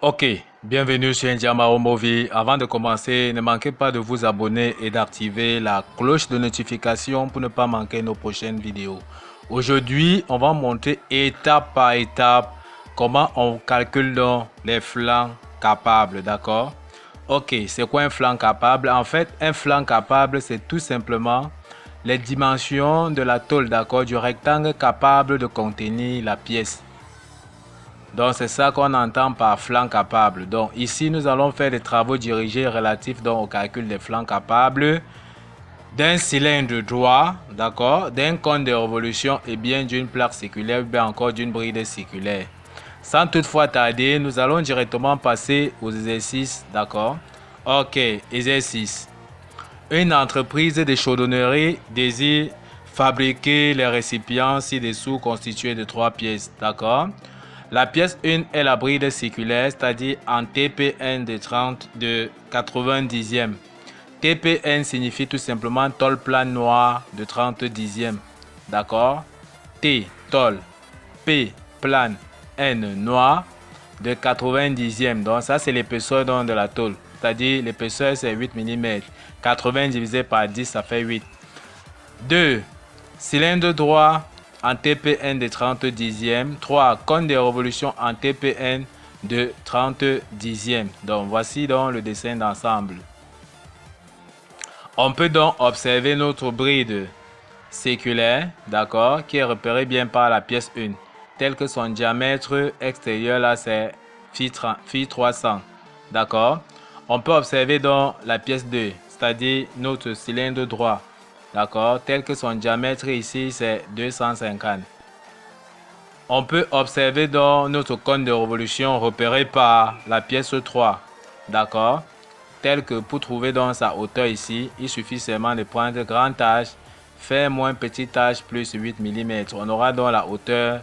Ok, bienvenue sur Ndiamaro Movie. Avant de commencer, ne manquez pas de vous abonner et d'activer la cloche de notification pour ne pas manquer nos prochaines vidéos. Aujourd'hui, on va montrer étape par étape comment on calcule donc les flancs capables, d'accord? Ok, c'est quoi un flanc capable? En fait, un flanc capable, c'est tout simplement les dimensions de la tôle, d'accord, du rectangle capable de contenir la pièce. Donc, c'est ça qu'on entend par flanc capable. Donc, ici, nous allons faire des travaux dirigés relatifs donc, au calcul des flancs capables d'un cylindre droit, d'accord, d'un cône de révolution et bien d'une plaque circulaire ou bien encore d'une bride circulaire. Sans toutefois tarder, nous allons directement passer aux exercices, d'accord. Ok, exercice. Une entreprise de chaudronnerie désire fabriquer les récipients ci-dessous constitués de 3 pièces, d'accord. La pièce 1 est la bride circulaire, c'est-à-dire en TPN de 90e. TPN signifie tout simplement tôle plane noire de 30 dixièmes. D'accord? T, tôle. P, plane. N, noir de 90 dixièmes. Donc ça, c'est l'épaisseur de la tôle. C'est-à-dire l'épaisseur, c'est 8 mm. 80 divisé par 10, ça fait 8. 2. Cylindre droit en TPN de 30 dixièmes. 3. Cône de révolution en TPN de 30 dixièmes. Donc, voici donc le dessin d'ensemble. On peut donc observer notre bride circulaire, d'accord, qui est repérée bien par la pièce 1, tel que son diamètre extérieur, là, c'est phi 300, d'accord. On peut observer donc la pièce 2, c'est-à-dire notre cylindre droit, d'accord, tel que son diamètre ici, c'est 250. On peut observer donc notre cône de révolution repéré par la pièce 3, d'accord, tel que pour trouver donc sa hauteur ici, il suffit seulement de prendre grand H, faire moins petit h plus 8 mm. On aura donc la hauteur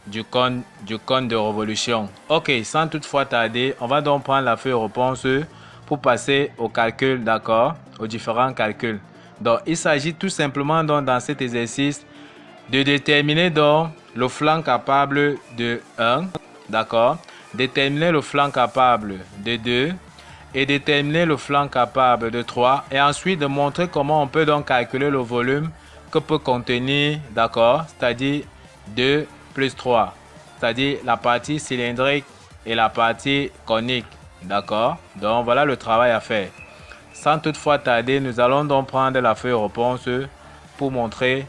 du cône de révolution. Ok, sans toutefois tarder, on va donc prendre la feuille réponse pour passer au calcul, d'accord, aux différents calculs. Donc, il s'agit tout simplement donc dans cet exercice de déterminer donc le flanc capable de 1, d'accord, déterminer le flanc capable de 2 et déterminer le flanc capable de 3 et ensuite de montrer comment on peut donc calculer le volume que peut contenir, d'accord, c'est-à-dire 2 plus 3, c'est-à-dire la partie cylindrique et la partie conique, d'accord. Donc voilà le travail à faire. Sans toutefois tarder, nous allons donc prendre la feuille réponse pour montrer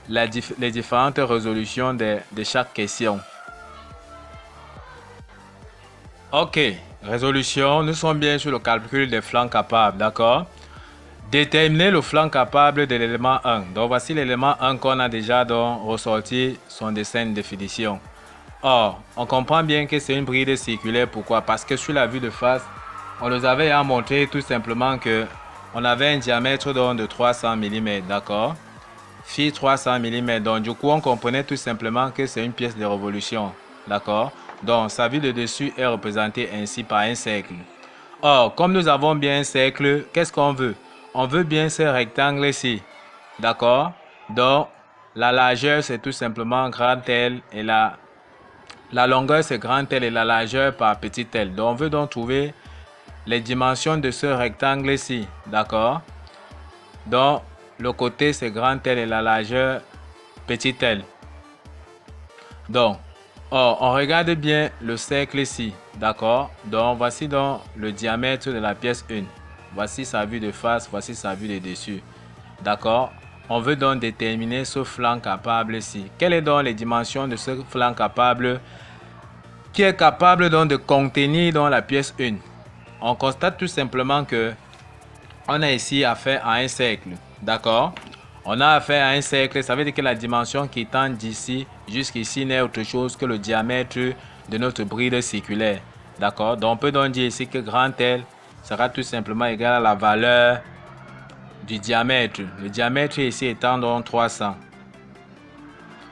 les différentes résolutions de chaque question. Ok, résolution, nous sommes bien sur le calcul des flancs capables, d'accord? Déterminer le flanc capable de l'élément 1. Donc voici l'élément 1 qu'on a déjà donc ressorti son dessin de définition. Or, on comprend bien que c'est une bride circulaire. Pourquoi? Parce que sur la vue de face, on nous avait montré tout simplement que on avait un diamètre donc de 300 mm, d'accord? Phi 300 mm. Donc du coup, on comprenait tout simplement que c'est une pièce de révolution, d'accord? Donc sa vue de dessus est représentée ainsi par un cercle. Or, comme nous avons bien un cercle, qu'est-ce qu'on veut? On veut bien ce rectangle ici, d'accord? Donc la largeur c'est tout simplement grand L et la longueur c'est grand L et la largeur par petit L. Donc on veut donc trouver les dimensions de ce rectangle ici, d'accord? Donc le côté c'est grand L et la largeur petit L. Donc, on regarde bien le cercle ici, d'accord? Donc, voici donc le diamètre de la pièce 1. Voici sa vue de face, voici sa vue de dessus, d'accord? On veut donc déterminer ce flanc capable ici. Quelles sont donc les dimensions de ce flanc capable qui est capable donc de contenir dans la pièce 1? On constate tout simplement que on a ici affaire à un cercle, d'accord? On a affaire à un cercle, ça veut dire que la dimension qui tend d'ici jusqu'ici n'est autre chose que le diamètre de notre bride circulaire, d'accord? Donc on peut donc dire ici que grand L sera tout simplement égal à la valeur du diamètre. Le diamètre ici étant donc 300.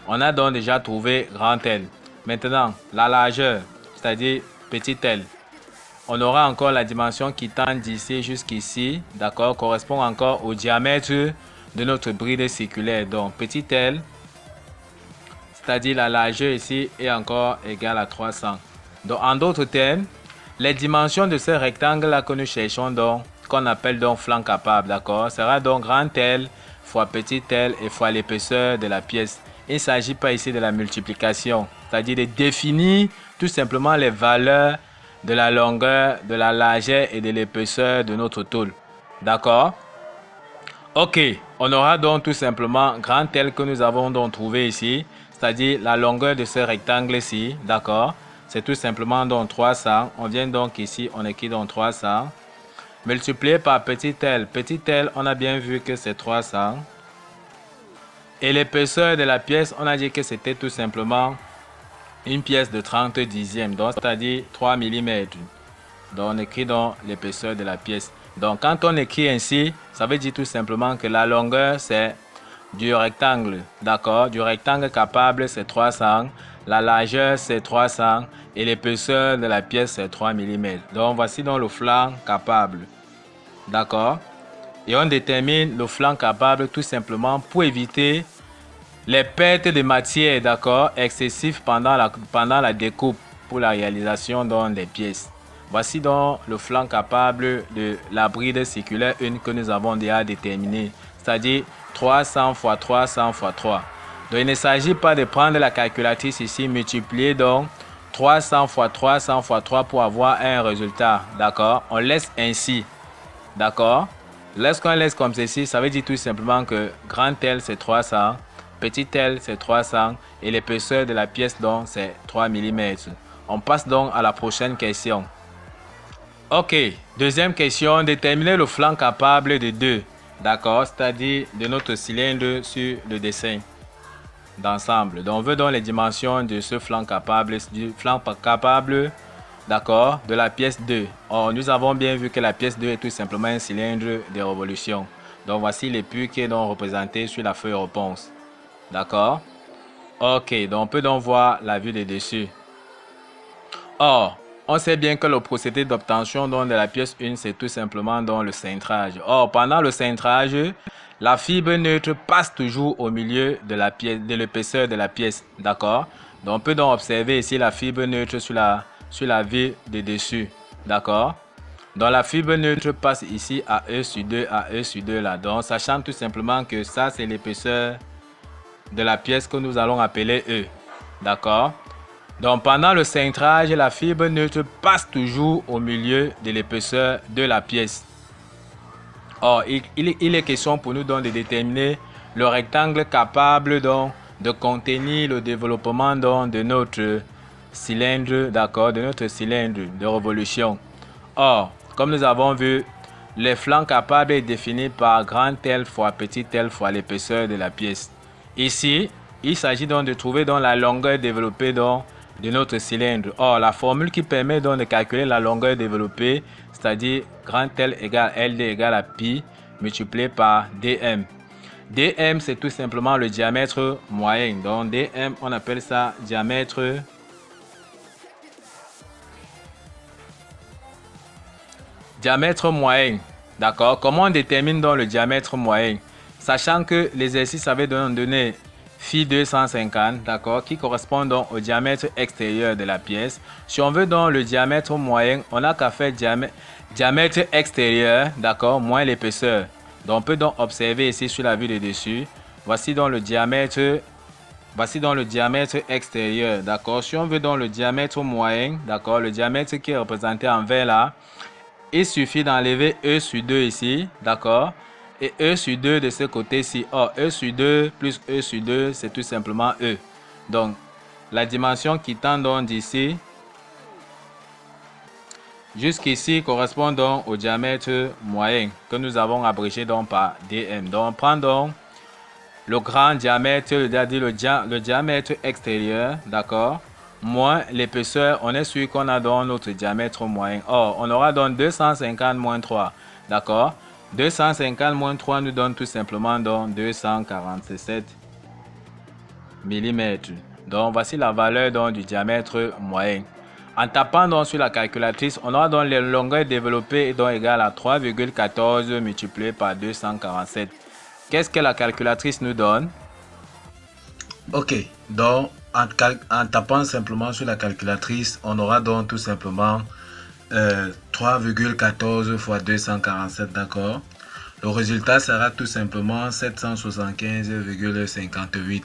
On a donc déjà trouvé grand L. Maintenant, la largeur, c'est-à-dire petit L. On aura encore la dimension qui tend d'ici jusqu'ici, d'accord, correspond encore au diamètre de notre bride circulaire. Donc, petit L, c'est-à-dire la largeur ici, est encore égale à 300. Donc, en d'autres termes, les dimensions de ce rectangle-là que nous cherchons donc, qu'on appelle donc flanc capable, d'accord, sera donc grand L fois petit L et fois l'épaisseur de la pièce. Il ne s'agit pas ici de la multiplication, c'est-à-dire de définir tout simplement les valeurs de la longueur, de la largeur et de l'épaisseur de notre tôle. D'accord? Ok, on aura donc tout simplement grand L que nous avons donc trouvé ici, c'est-à-dire la longueur de ce rectangle-ci, d'accord? C'est tout simplement donc 300. On vient donc ici, on écrit donc 300. Multiplié par petit L. Petit L, on a bien vu que c'est 300. Et l'épaisseur de la pièce, on a dit que c'était tout simplement une pièce de 30 dixièmes, donc c'est-à-dire 3 mm. Donc on écrit donc l'épaisseur de la pièce. Donc quand on écrit ainsi, ça veut dire tout simplement que la longueur c'est du rectangle, d'accord? Du rectangle capable c'est 300, la largeur c'est 300 et l'épaisseur de la pièce c'est 3 mm. Donc voici donc le flanc capable, d'accord? Et on détermine le flanc capable tout simplement pour éviter les pertes de matière, d'accord, excessives pendant la découpe pour la réalisation donc des pièces. Voici donc le flanc capable de la bride circulaire 1 que nous avons déjà déterminé, c'est-à-dire 300 fois 300 fois 3. Donc il ne s'agit pas de prendre la calculatrice ici, multiplier donc 300 fois 300 fois 3 pour avoir un résultat, d'accord. On laisse ainsi, d'accord. Lorsqu'on laisse comme ceci, ça veut dire tout simplement que grand L c'est 300, petit L c'est 300 et l'épaisseur de la pièce donc c'est 3 mm. On passe donc à la prochaine question. Ok, deuxième question, déterminer le flanc capable de 2, d'accord, c'est-à-dire de notre cylindre sur le dessin d'ensemble. Donc on veut donc les dimensions de ce flanc capable, d'accord, de la pièce 2. Or, nous avons bien vu que la pièce 2 est tout simplement un cylindre de révolution. Donc, voici les puits qui est donc représenté sur la feuille réponse. D'accord? Ok, donc on peut donc voir la vue de dessus. Or, on sait bien que le procédé d'obtention de la pièce 1, c'est tout simplement dans le cintrage. Or, pendant le cintrage, la fibre neutre passe toujours au milieu de la pièce, de l'épaisseur de la pièce. D'accord? Donc, on peut donc observer ici la fibre neutre sur la vue de dessus. D'accord? Donc, la fibre neutre passe ici à E sur 2, à E sur 2 là. Donc, sachant tout simplement que ça, c'est l'épaisseur de la pièce que nous allons appeler E. D'accord? Donc, pendant le cintrage, la fibre neutre passe toujours au milieu de l'épaisseur de la pièce. Or, il est question pour nous donc de déterminer le rectangle capable donc de contenir le développement donc de notre cylindre, d'accord, de notre cylindre de révolution. Or, comme nous avons vu, les flancs capables est défini par grand L fois petit L fois l'épaisseur de la pièce. Ici, il s'agit donc de trouver donc la longueur développée donc de notre cylindre. Or, la formule qui permet donc de calculer la longueur développée, c'est-à-dire grand L égale LD égale à pi multiplié par dm. dm, c'est tout simplement le diamètre moyen. Donc, dm, on appelle ça diamètre moyen. D'accord? Comment on détermine donc le diamètre moyen? Sachant que l'exercice avait donné phi 250, d'accord, qui correspond donc au diamètre extérieur de la pièce. Si on veut donc le diamètre moyen, on n'a qu'à faire diamètre extérieur, d'accord, moins l'épaisseur. Donc on peut donc observer ici sur la vue de dessus. Voici donc le diamètre extérieur, d'accord. Si on veut donc le diamètre moyen, d'accord, le diamètre qui est représenté en vert là, il suffit d'enlever E sur 2 ici, d'accord, et E sur 2 de ce côté-ci. Or, E sur 2 plus E sur 2, c'est tout simplement E. Donc, la dimension qui tend donc d'ici jusqu'ici correspond donc au diamètre moyen que nous avons abrégé donc par dm. Donc, on prend donc le grand diamètre, c'est-à-dire le diamètre extérieur, d'accord, moins l'épaisseur, on est sûr qu'on a donc notre diamètre moyen. Or, on aura donc 250 moins 3, d'accord. 250 moins 3 nous donne tout simplement donc 247 mm. Donc, voici la valeur donc du diamètre moyen. En tapant donc sur la calculatrice, on aura donc les longueurs développées donc égale à 3,14 multiplié par 247. Qu'est-ce que la calculatrice nous donne? Ok, donc En tapant simplement sur la calculatrice, on aura donc tout simplement 3,14 fois 247, d'accord? Le résultat sera tout simplement 775,58.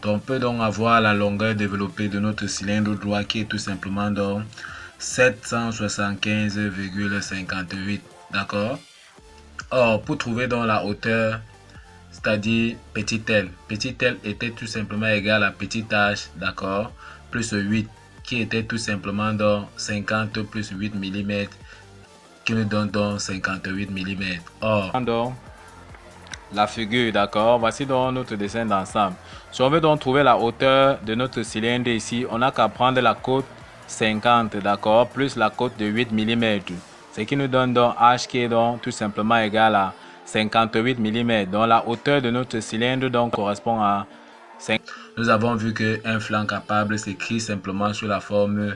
Donc, on peut donc avoir la longueur développée de notre cylindre droit qui est tout simplement donc 775,58. D'accord? Or, pour trouver donc la hauteur, c'est-à-dire petit l était tout simplement égal à petit h, d'accord, plus 8, qui était tout simplement donc 50 plus 8 mm, qui nous donne donc 58 mm. Or, donc, la figure, d'accord, voici donc notre dessin d'ensemble. Si on veut donc trouver la hauteur de notre cylindre ici, on n'a qu'à prendre la côte 50, d'accord, plus la côte de 8 mm, ce qui nous donne donc h qui est donc tout simplement égal à 58 mm. Donc la hauteur de notre cylindre donc correspond à 5. Nous avons vu qu'un flanc capable s'écrit simplement sous la forme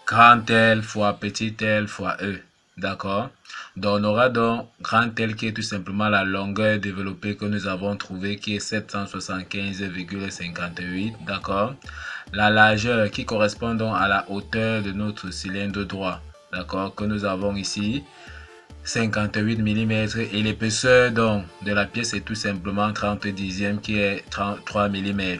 grand L fois petit l fois E. D'accord? Donc on aura donc grand L qui est tout simplement la longueur développée que nous avons trouvée qui est 775,58. D'accord? La largeur qui correspond donc à la hauteur de notre cylindre droit. D'accord? Que nous avons ici. 58 mm et l'épaisseur donc de la pièce est tout simplement 30 dixièmes qui est 33 mm.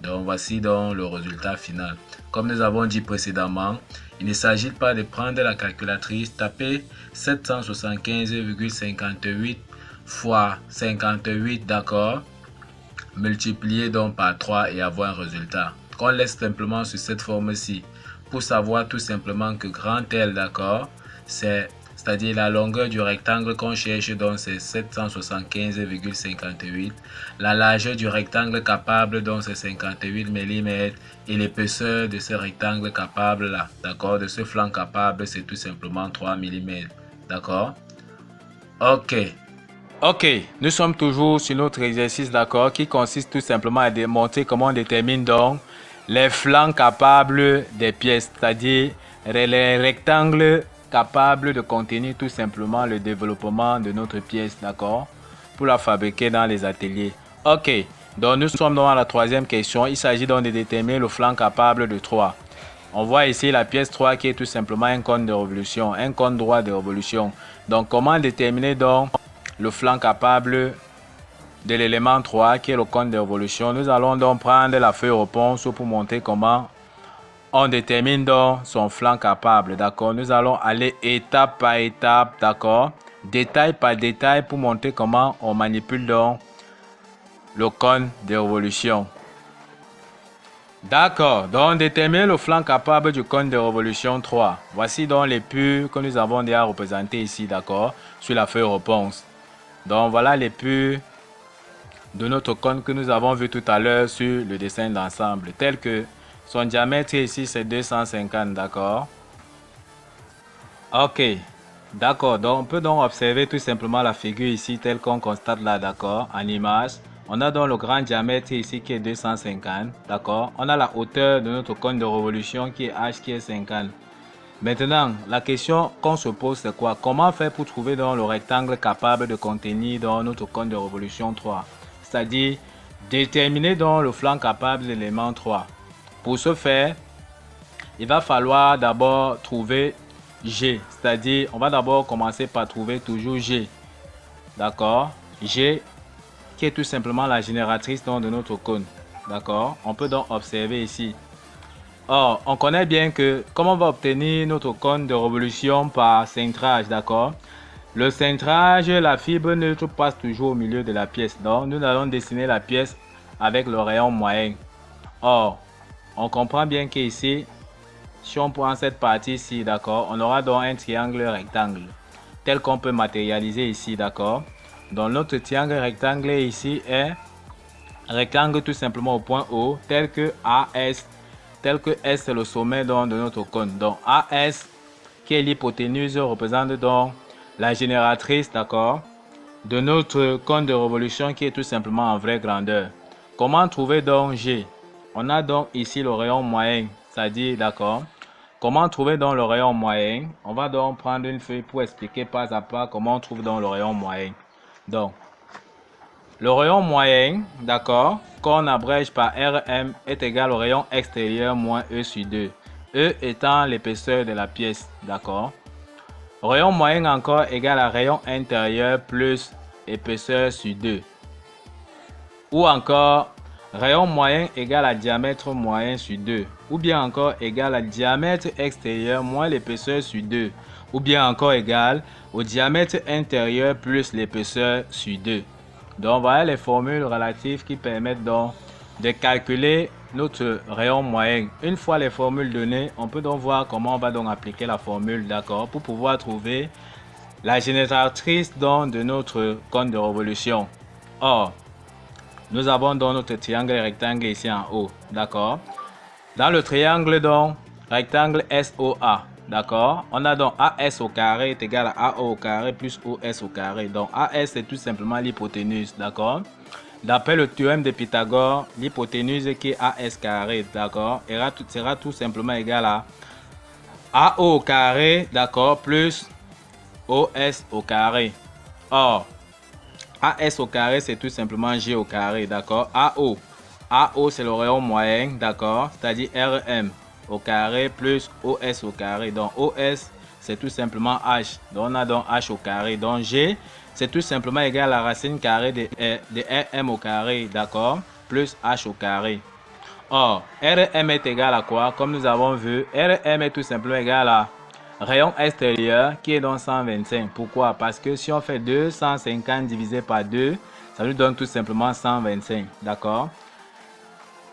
Donc voici donc le résultat final. Comme nous avons dit précédemment, il ne s'agit pas de prendre la calculatrice, taper 775,58 fois 58, d'accord, multiplier donc par 3 et avoir un résultat. Qu'on laisse simplement sur cette forme-ci pour savoir tout simplement que grand L, d'accord, c'est-à-dire la longueur du rectangle qu'on cherche, donc c'est 775,58. La largeur du rectangle capable, donc c'est 58 mm. Et l'épaisseur de ce rectangle capable là, d'accord, de ce flanc capable, c'est tout simplement 3 mm. D'accord? Ok. Ok, nous sommes toujours sur notre exercice, d'accord, qui consiste tout simplement à démontrer comment on détermine donc les flancs capables des pièces, c'est-à-dire les rectangles capables de contenir tout simplement le développement de notre pièce, d'accord, pour la fabriquer dans les ateliers. Ok, donc nous sommes dans la troisième question. Il s'agit donc de déterminer le flanc capable de 3. On voit ici la pièce 3 qui est tout simplement un cône de révolution, un cône droit de révolution. Donc comment déterminer donc le flanc capable de l'élément 3 qui est le cône de révolution? Nous allons donc prendre la feuille réponse pour montrer comment on détermine donc son flanc capable, d'accord? Nous allons aller étape par étape, d'accord? Détail par détail pour montrer comment on manipule donc le cône de révolution. D'accord, donc déterminer le flanc capable du cône de révolution 3. Voici donc les purs que nous avons déjà représentés ici, d'accord, sur la feuille réponse. Donc voilà les purs de notre cône que nous avons vu tout à l'heure sur le dessin d'ensemble, tel que son diamètre ici c'est 250, d'accord. Ok, d'accord, donc on peut donc observer tout simplement la figure ici telle qu'on constate là, d'accord, en image. On a donc le grand diamètre ici qui est 250, d'accord. On a la hauteur de notre cône de révolution qui est h qui est 50. Maintenant, la question qu'on se pose c'est quoi? Comment faire pour trouver donc le rectangle capable de contenir dans notre cône de révolution 3? C'est-à-dire déterminer donc le flanc capable de l'élément 3. Pour ce faire, il va falloir d'abord trouver G, c'est-à-dire on va d'abord commencer par trouver toujours G, d'accord, G qui est tout simplement la génératrice donc de notre cône, d'accord. On peut donc observer ici. Or, on connaît bien que comment on va obtenir notre cône de révolution par cintrage, d'accord. Le cintrage, la fibre neutre passe toujours au milieu de la pièce, donc nous allons dessiner la pièce avec le rayon moyen. Or, on comprend bien qu'ici, si on prend cette partie-ci, d'accord, on aura donc un triangle rectangle, tel qu'on peut matérialiser ici, d'accord. Donc notre triangle rectangle ici est rectangle tout simplement au point O, tel que AS, tel que S c'est le sommet donc de notre cône. Donc AS, qui est l'hypoténuse, représente donc la génératrice, d'accord, de notre cône de révolution qui est tout simplement en vraie grandeur. Comment trouver donc G? On a donc ici le rayon moyen, c'est-à-dire, d'accord, comment trouver donc le rayon moyen? On va donc prendre une feuille pour expliquer pas à pas comment on trouve donc le rayon moyen. Donc, Le rayon moyen, d'accord, qu'on abrège par RM, est égal au rayon extérieur moins E sur 2. E étant l'épaisseur de la pièce, d'accord. Rayon moyen encore égal à rayon intérieur plus épaisseur sur 2. Ou encore, rayon moyen égal à diamètre moyen sur 2. Ou bien encore égal à diamètre extérieur moins l'épaisseur sur 2. Ou bien encore égal au diamètre intérieur plus l'épaisseur sur 2. Donc voilà les formules relatives qui permettent donc de calculer notre rayon moyen. Une fois les formules données, on peut donc voir comment on va donc appliquer la formule, d'accord, pour pouvoir trouver la génératrice donc de notre cône de révolution. Or, nous avons donc notre triangle rectangle ici en haut, d'accord. Dans le triangle donc rectangle SOA, d'accord, on a donc AS au carré est égal à AO au carré plus OS au carré. Donc AS c'est tout simplement l'hypoténuse, d'accord. D'après le théorème de Pythagore, l'hypoténuse qui est AS carré, d'accord, sera tout simplement égal à AO au carré, d'accord, plus OS au carré. Or, AS au carré, c'est tout simplement G au carré, d'accord. AO c'est le rayon moyen, d'accord, c'est-à-dire RM au carré plus OS au carré. Donc, OS, c'est tout simplement H. Donc, on a donc H au carré. Donc, G, c'est tout simplement égal à la racine carrée de RM au carré, d'accord, plus H au carré. Or, RM est égal à quoi? Comme nous avons vu, RM est tout simplement égal à rayon extérieur qui est donc 125. Pourquoi? Parce que si on fait 250 divisé par 2, ça nous donne tout simplement 125. D'accord?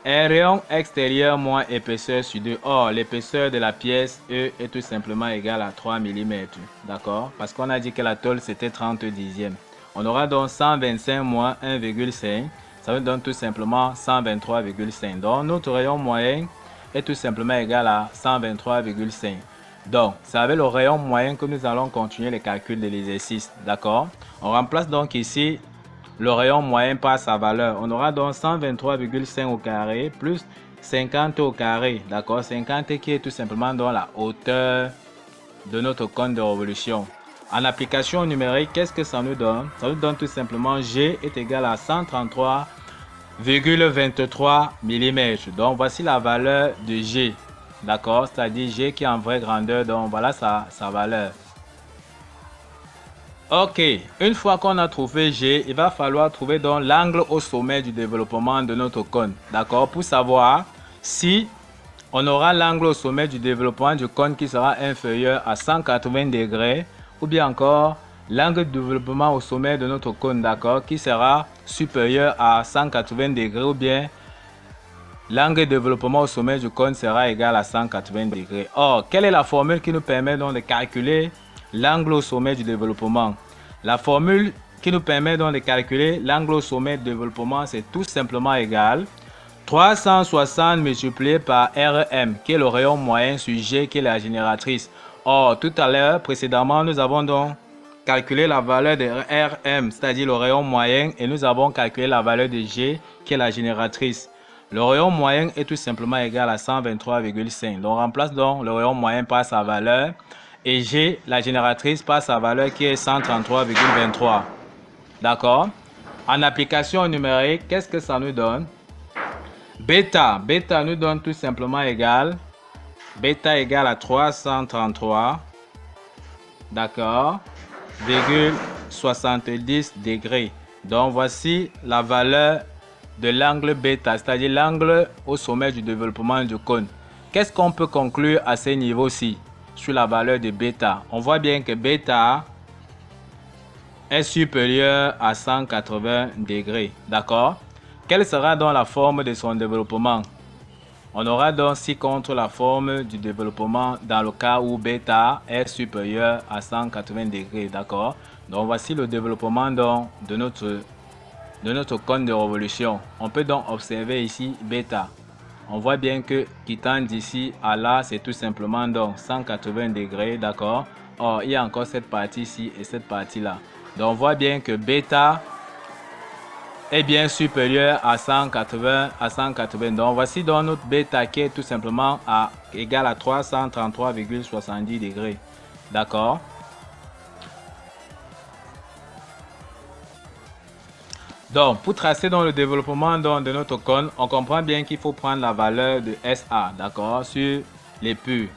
Et rayon extérieur moins épaisseur sur 2. Or, l'épaisseur de la pièce E est tout simplement égale à 3 mm. D'accord? Parce qu'on a dit que la tôle c'était 30 dixièmes. On aura donc 125 moins 1,5. Ça nous donne tout simplement 123,5. Donc, notre rayon moyen est tout simplement égal à 123,5. Donc, c'est avec le rayon moyen que nous allons continuer les calculs de l'exercice. D'accord? On remplace donc ici le rayon moyen par sa valeur. On aura donc 123,5 au carré plus 50 au carré. D'accord? 50 qui est tout simplement dans la hauteur de notre cône de révolution. En application numérique, qu'est-ce que ça nous donne? Ça nous donne tout simplement G est égal à 133,23 mm. Donc, voici la valeur de G. D'accord, c'est-à-dire G qui est en vraie grandeur, donc voilà sa valeur. Ok, une fois qu'on a trouvé G, il va falloir trouver donc l'angle au sommet du développement de notre cône. D'accord, pour savoir si on aura l'angle au sommet du développement du cône qui sera inférieur à 180 degrés ou bien encore l'angle de développement au sommet de notre cône, d'accord, qui sera supérieur à 180 degrés ou bien l'angle de développement au sommet du cône sera égal à 180 degrés. Or, quelle est la formule qui nous permet donc de calculer l'angle au sommet du développement? La formule qui nous permet donc de calculer l'angle au sommet du développement, c'est tout simplement égal 360 multiplié par RM, qui est le rayon moyen sur G, qui est la génératrice. Or, tout à l'heure, précédemment, nous avons donc calculé la valeur de RM, c'est-à-dire le rayon moyen, et nous avons calculé la valeur de G, qui est la génératrice. Le rayon moyen est tout simplement égal à 123,5. Donc, on remplace donc le rayon moyen par sa valeur et G, la génératrice, par sa valeur qui est 133,23. D'accord? En application numérique, qu'est-ce que ça nous donne? Bêta nous donne tout simplement égal. Bêta égale à 333. D'accord? 70 degrés. Donc, voici la valeur de l'angle bêta, c'est-à-dire l'angle au sommet du développement du cône. Qu'est-ce qu'on peut conclure à ce niveau-ci sur la valeur de bêta? On voit bien que bêta est supérieur à 180 degrés. D'accord? Quelle sera donc la forme de son développement? On aura donc ci contre la forme du développement dans le cas où bêta est supérieur à 180 degrés. D'accord? Donc, voici le développement donc de notre cône de révolution. On peut donc observer ici bêta. On voit bien que quittant d'ici à là, c'est tout simplement donc 180 degrés, d'accord? Or, il y a encore cette partie-ci et cette partie-là. Donc, on voit bien que bêta est bien supérieur à 180. Donc, voici donc notre bêta qui est tout simplement égal à 333,70 degrés, d'accord? Donc, pour tracer dans le développement de notre cône, on comprend bien qu'il faut prendre la valeur de SA, d'accord, sur les purs.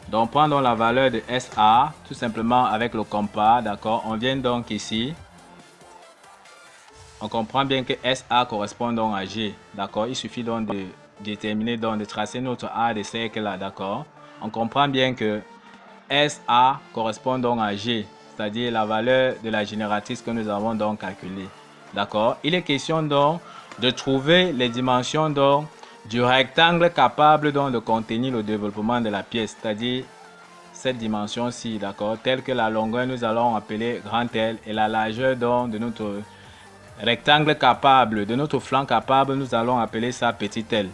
Donc, prendre la valeur de SA, tout simplement avec le compas, d'accord. On vient donc ici. On comprend bien que SA correspond donc à G, d'accord. Il suffit donc de déterminer, donc de tracer notre A de cercle là, d'accord. On comprend bien que SA correspond donc à G, c'est-à-dire la valeur de la génératrice que nous avons donc calculée. D'accord. Il est question donc de trouver les dimensions donc du rectangle capable donc de contenir le développement de la pièce, c'est-à-dire cette dimension-ci, d'accord, telle que la longueur nous allons appeler grand L et la largeur donc de notre rectangle capable, de notre flanc capable, nous allons appeler ça petit L.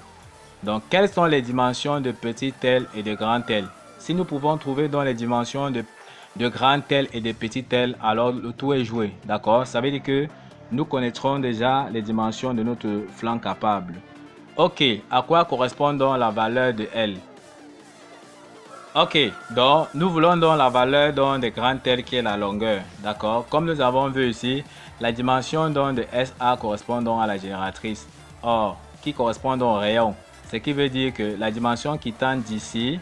Donc, quelles sont les dimensions de petit L et de grand L? Si nous pouvons trouver dans les dimensions de grand L et de petit L, alors le tout est joué, d'accord? Ça veut dire que nous connaîtrons déjà les dimensions de notre flanc capable. Ok, à quoi correspond donc la valeur de L? Ok, donc nous voulons donc la valeur donc de grand L qui est la longueur, d'accord? Comme nous avons vu ici, la dimension donc de SA correspond donc à la génératrice, or qui correspond donc au rayon. Ce qui veut dire que la dimension qui tend d'ici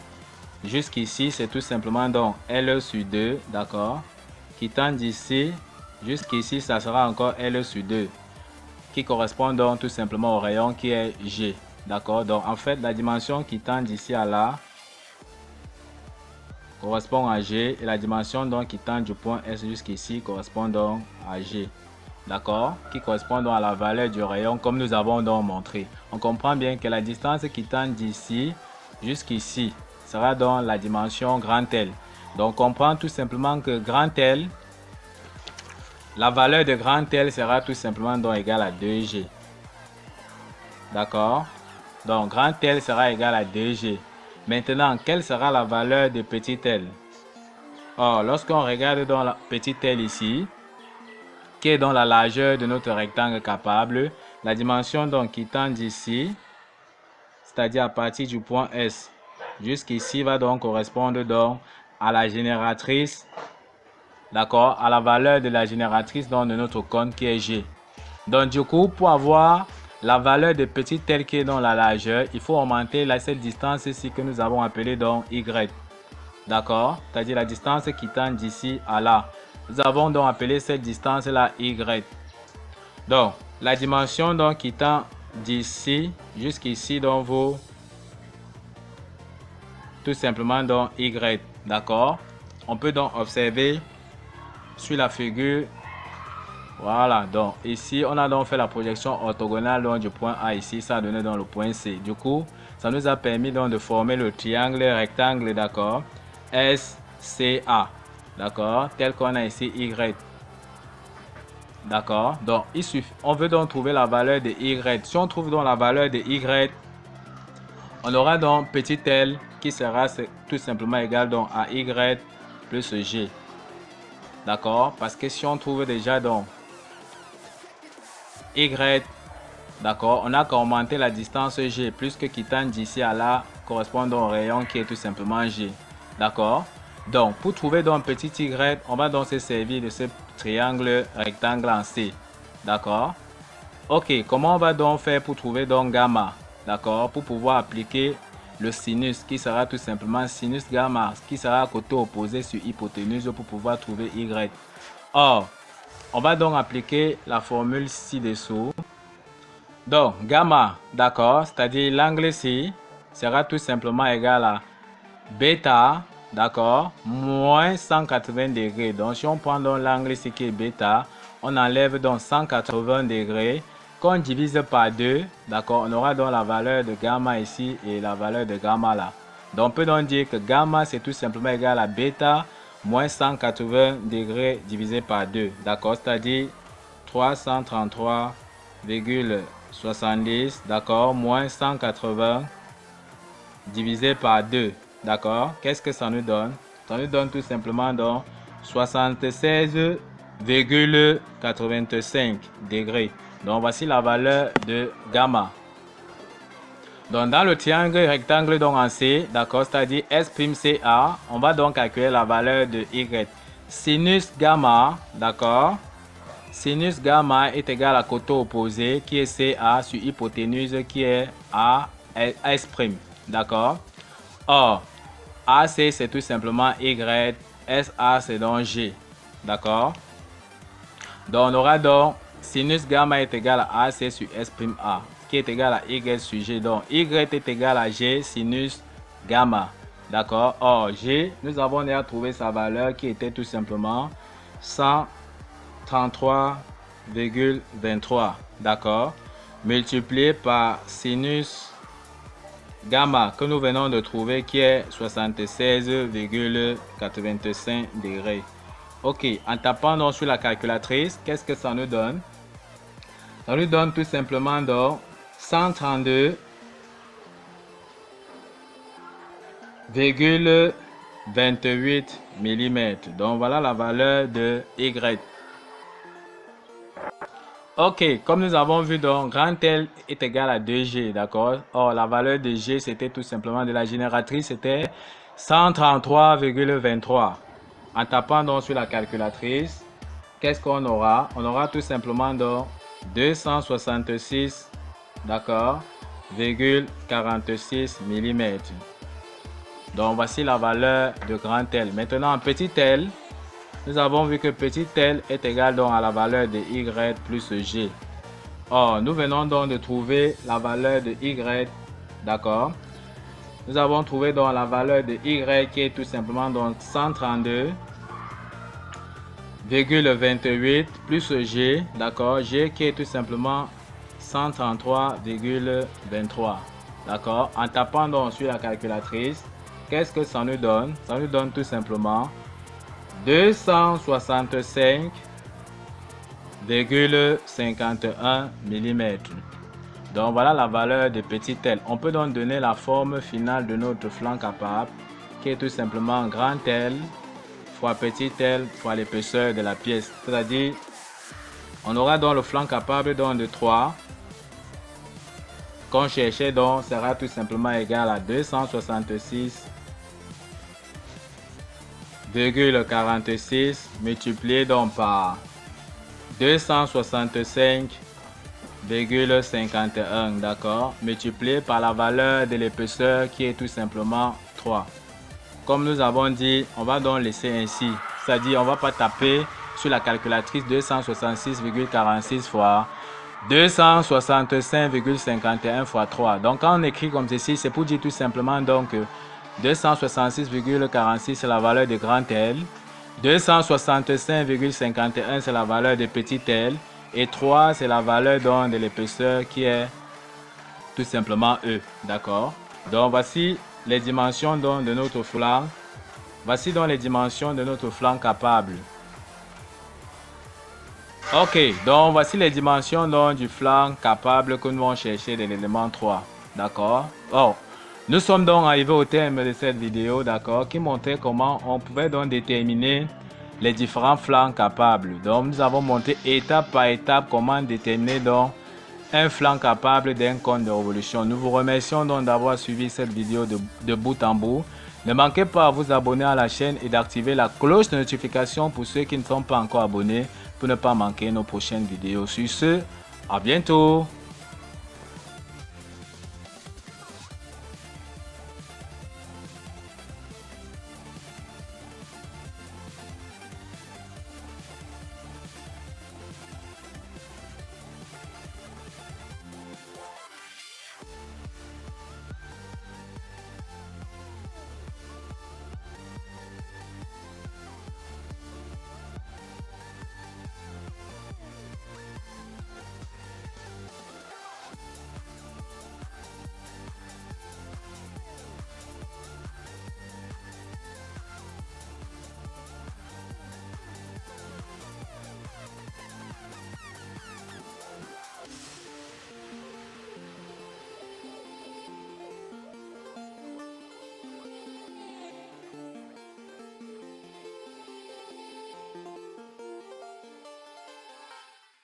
jusqu'ici, c'est tout simplement donc L sur 2, d'accord? Qui tend d'ici jusqu'ici, ça sera encore L sur 2, qui correspond donc tout simplement au rayon qui est G, d'accord? Donc en fait, la dimension qui tend d'ici à là correspond à G et la dimension donc qui tend du point S jusqu'ici correspond donc à G. D'accord, qui correspond donc à la valeur du rayon comme nous avons donc montré. On comprend bien que la distance qui tend d'ici jusqu'ici sera donc la dimension grand L. Donc on comprend tout simplement que grand L, la valeur de grand L sera tout simplement donc égale à 2G. D'accord, donc grand L sera égal à 2G. Maintenant, quelle sera la valeur de petit L? Or, lorsqu'on regarde dans la petite L ici, qui est dans la largeur de notre rectangle capable, la dimension donc qui tend d'ici, c'est-à-dire à partir du point S jusqu'ici, va donc correspondre donc à la génératrice, d'accord, à la valeur de la génératrice donc de notre cône qui est G. Donc du coup, pour avoir la valeur de petit L qui est dans la largeur, il faut augmenter cette distance ici que nous avons appelée donc Y. D'accord, c'est-à-dire la distance qui tend d'ici à là. Nous avons donc appelé cette distance là Y. Donc, la dimension donc qui tend d'ici jusqu'ici donc vaut tout simplement donc Y. D'accord, on peut donc observer sur la figure. Voilà, donc ici on a donc fait la projection orthogonale donc, du point A ici, ça a donné dans le point C. Du coup, ça nous a permis donc de former le triangle rectangle, d'accord, SCA, d'accord, tel qu'on a ici Y. D'accord, donc il suffit, on veut donc trouver la valeur de Y. Si on trouve donc la valeur de Y, on aura donc petit L qui sera tout simplement égal donc à Y plus G. D'accord, parce que si on trouve déjà donc Y, d'accord, on a qu'à augmenter la distance G, plus que qui tend d'ici à là, correspond au rayon qui est tout simplement G. D'accord. Donc, pour trouver donc petit Y, on va donc se servir de ce triangle rectangle en C. D'accord. Ok, comment on va donc faire pour trouver donc gamma? D'accord, pour pouvoir appliquer le sinus qui sera tout simplement sinus gamma, qui sera à côté opposé sur hypoténuse pour pouvoir trouver Y. Or, on va donc appliquer la formule ci-dessous. Donc, gamma, d'accord, c'est-à-dire l'angle ci sera tout simplement égal à bêta, d'accord, moins 180 degrés. Donc, si on prend donc l'angle ici qui est bêta, on enlève donc 180 degrés, qu'on divise par 2, d'accord, on aura donc la valeur de gamma ici et la valeur de gamma là. Donc, on peut donc dire que gamma, c'est tout simplement égal à bêta moins 180 degrés divisé par 2, d'accord, c'est-à-dire 333,70, d'accord, moins 180 divisé par 2, d'accord, qu'est-ce que ça nous donne? Ça nous donne tout simplement donc 76,85 degrés. Donc voici la valeur de gamma. Donc dans le triangle rectangle donc en C, d'accord, c'est-à-dire S'Ca, on va donc calculer la valeur de Y. Sinus gamma, d'accord, sinus gamma est égal à côté opposé qui est CA sur hypoténuse qui est S'. D'accord? Or, AC c'est tout simplement Y, SA c'est donc G. D'accord? Donc on aura donc sinus gamma est égal à AC sur S'A qui est égal à Y sur G. Donc Y est égal à G sinus gamma. D'accord? Or G, nous avons déjà trouvé sa valeur qui était tout simplement 133,23. D'accord? Multiplié par sinus gamma que nous venons de trouver qui est 76,85 degrés. Ok, en tapant donc sur la calculatrice, qu'est-ce que ça nous donne? Ça nous donne tout simplement donc 132,28 mm. Donc voilà la valeur de Y. Ok, comme nous avons vu donc, grand L est égal à 2G, d'accord? Or, la valeur de G, c'était tout simplement de la génératrice, c'était 133,23. En tapant donc sur la calculatrice, qu'est-ce qu'on aura? On aura tout simplement donc 266, d'accord, 46 mm. Donc, voici la valeur de grand L. Maintenant, en petit L, nous avons vu que petit L est égal donc à la valeur de Y plus G. Or, nous venons donc de trouver la valeur de Y, d'accord? Nous avons trouvé donc la valeur de Y qui est tout simplement donc 132,28 plus G, d'accord? G qui est tout simplement 133,23, d'accord? En tapant donc sur la calculatrice, qu'est-ce que ça nous donne? Ça nous donne tout simplement 265,51 mm. Donc voilà la valeur de petit L. On peut donc donner la forme finale de notre flanc capable qui est tout simplement grand L fois petit L fois l'épaisseur de la pièce. C'est-à-dire, on aura donc le flanc capable donc de 3 qu'on cherchait donc sera tout simplement égal à 266,46 multiplié donc par 265,51, d'accord, multiplié par la valeur de l'épaisseur qui est tout simplement 3. Comme nous avons dit, on va donc laisser ainsi, c'est-à-dire on va pas taper sur la calculatrice 266,46 fois 265,51 fois 3. Donc quand on écrit comme ceci, c'est pour dire tout simplement donc 266,46 c'est la valeur de grand L, 265,51 c'est la valeur de petit L et 3 c'est la valeur donc de l'épaisseur qui est tout simplement E. D'accord? Donc voici les dimensions donc de notre flanc. Voici donc les dimensions de notre flanc capable. Ok, donc voici les dimensions donc du flanc capable que nous allons chercher de l'élément 3. D'accord? Oh, nous sommes donc arrivés au terme de cette vidéo, d'accord, qui montrait comment on pouvait donc déterminer les différents flancs capables. Donc nous avons montré étape par étape comment déterminer donc un flanc capable d'un cône de révolution. Nous vous remercions donc d'avoir suivi cette vidéo de bout en bout. Ne manquez pas à vous abonner à la chaîne et d'activer la cloche de notification pour ceux qui ne sont pas encore abonnés pour ne pas manquer nos prochaines vidéos. Sur ce, à bientôt.